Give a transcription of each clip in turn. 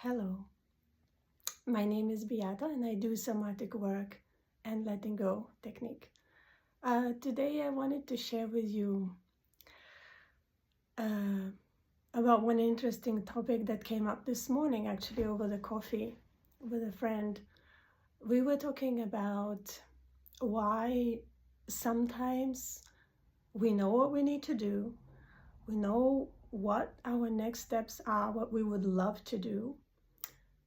Hello, my name is Beata and I do somatic work and letting go technique. Today I wanted to share with you uh, about one interesting topic that came up this morning, actually, over the coffee with a friend. We were talking about why sometimes we know what we need to do, we know what our next steps are, what we would love to do,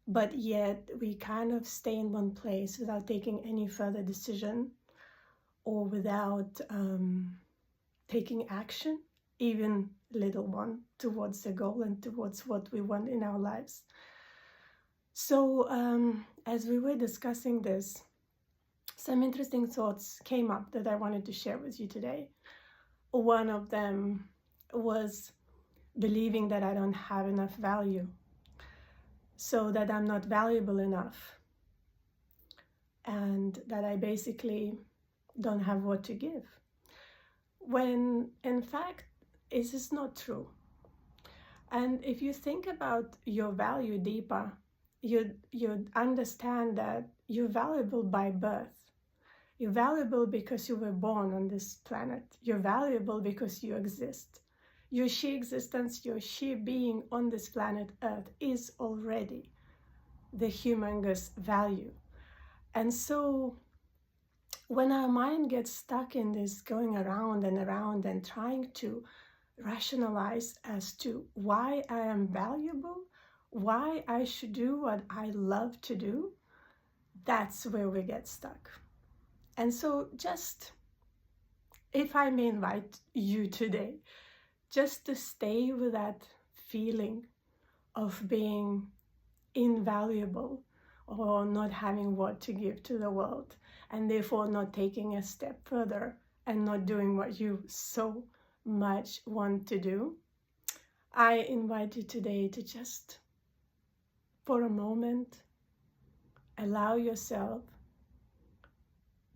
but yet we kind of stay in one place without taking any further decision or without taking action, even little one, towards the goal and towards what we want in our lives. So as we were discussing this, some interesting thoughts came up that I wanted to share with you today. One of them was believing that I don't have enough value, so that I'm not valuable enough, and that I basically don't have what to give. When in fact, this is not true. And if you think about your value deeper, you'd understand that you're valuable by birth. You're valuable because you were born on this planet. You're valuable because you exist. Your sheer existence, your sheer being on this planet Earth is already the humongous value. And so when our mind gets stuck in this going around and trying to rationalize as to why I am valuable, why I should do what I love to do, that's where we get stuck. And so just, if I may invite you today, just to stay with that feeling of being invaluable or not having what to give to the world, and therefore not taking a step further and not doing what you so much want to do, I invite you today to just, for a moment, allow yourself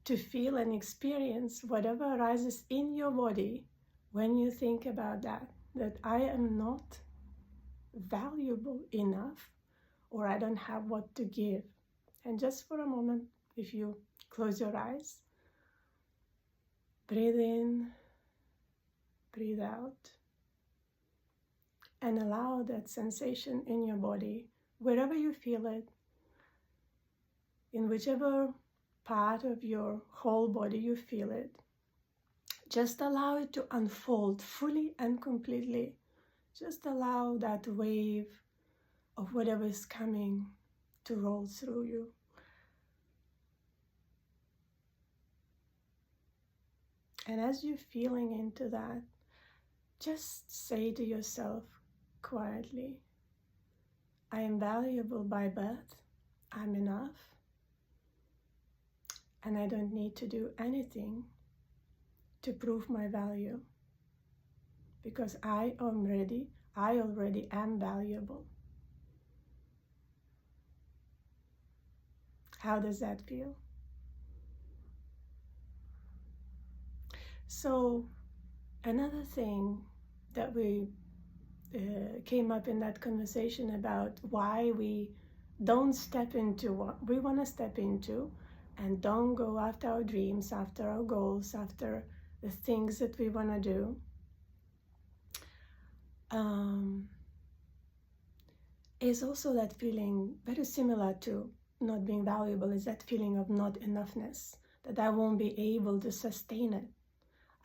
to feel and experience whatever arises in your body when you think about that I am not valuable enough, or I don't have what to give. And just for a moment, if you close your eyes, breathe in, breathe out, and allow that sensation in your body, wherever you feel it, in whichever part of your whole body you feel it, just allow it to unfold fully and completely. Just allow that wave of whatever is coming to roll through you. And as you're feeling into that, just say to yourself quietly, I am valuable by birth, I'm enough, and I don't need to do anything to prove my value, because I already am valuable. How does that feel? So another thing that we came up in that conversation about why we don't step into what we want to step into, and don't go after our dreams, after our goals, after the things that we want to do, is also that feeling very similar to not being valuable, is that feeling of not enoughness, that I won't be able to sustain it.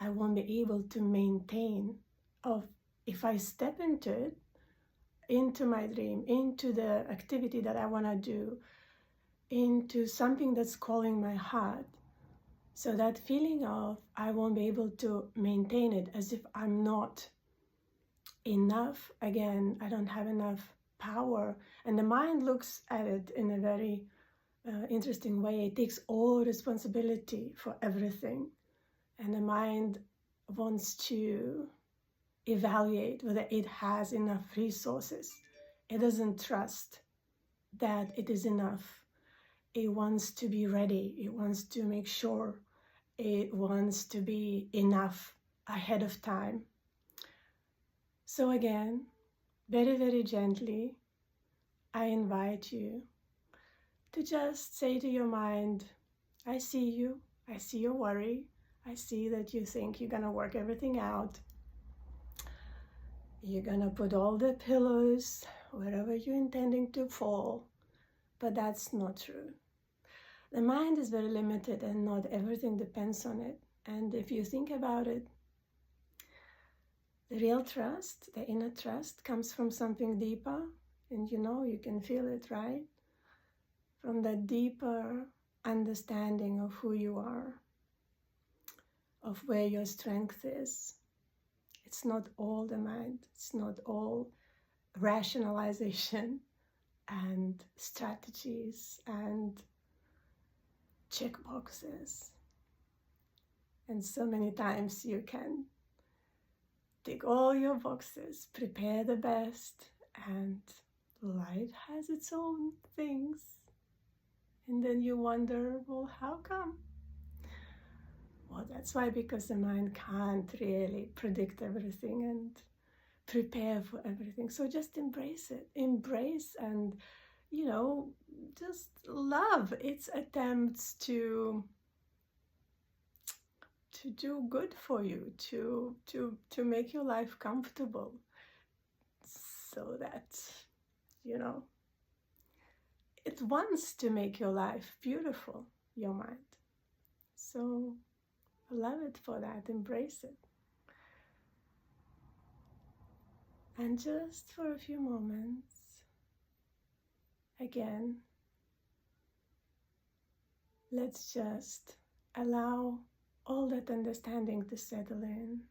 I won't be able to maintain, of if I step into it, into my dream, into the activity that I want to do, into something that's calling my heart. So that feeling of I won't be able to maintain it, as if I'm not enough. Again, I don't have enough power. And the mind looks at it in a very interesting way. It takes all responsibility for everything. And the mind wants to evaluate whether it has enough resources. It doesn't trust that it is enough. It wants to be ready. It wants to make sure. It wants to be enough ahead of time. So again, very, very gently, I invite you to just say to your mind, I see you, I see your worry, I see that you think you're gonna work everything out. You're gonna put all the pillows wherever you're intending to fall, but that's not true. The mind is very limited and not everything depends on it. And if you think about it, the real trust, the inner trust, comes from something deeper, and you can feel it, right? From that deeper understanding of who you are, of where your strength is. It's not all the mind, it's not all rationalization and strategies and checkboxes. And so many times you can tick all your boxes, prepare the best, and life has its own things. And then you wonder, well, how come? Well, that's why, because the mind can't really predict everything and prepare for everything. So just embrace it. Embrace and, just love its attempts to do good for you, to make your life comfortable, so that, it wants to make your life beautiful, your mind. So love it for that, embrace it. And just for a few moments, again, let's just allow all that understanding to settle in,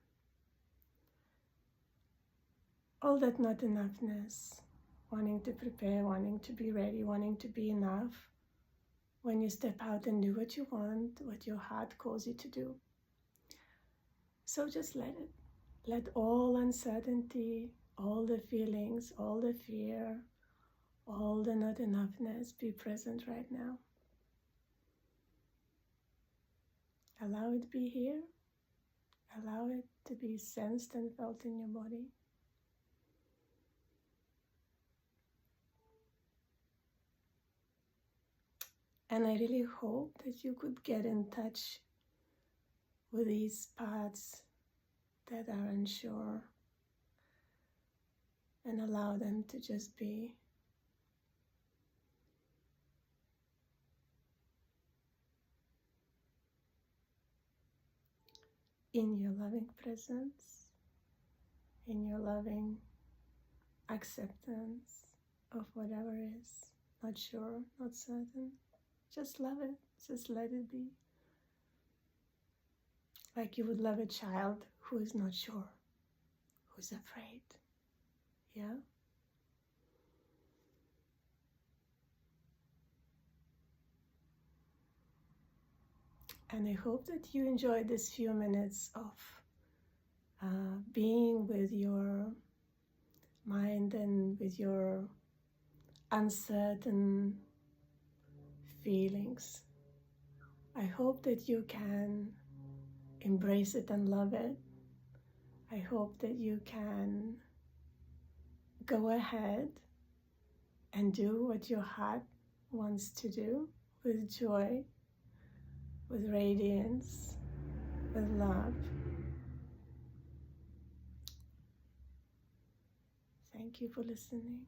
all that not enoughness, wanting to prepare, wanting to be ready, wanting to be enough when you step out and do what you want, what your heart calls you to do. So just let it. Let all uncertainty, all the feelings, all the fear, all the not enoughness be present right now. Allow it to be here. Allow it to be sensed and felt in your body. And I really hope that you could get in touch with these parts that are unsure and allow them to just be. In your loving presence, in your loving acceptance of whatever is not sure, not certain. Just love it, just let it be. Like you would love a child who is not sure, who's afraid. Yeah? And I hope that you enjoyed this few minutes of being with your mind and with your uncertain feelings. I hope that you can embrace it and love it. I hope that you can go ahead and do what your heart wants to do with joy, with radiance, with love. Thank you for listening.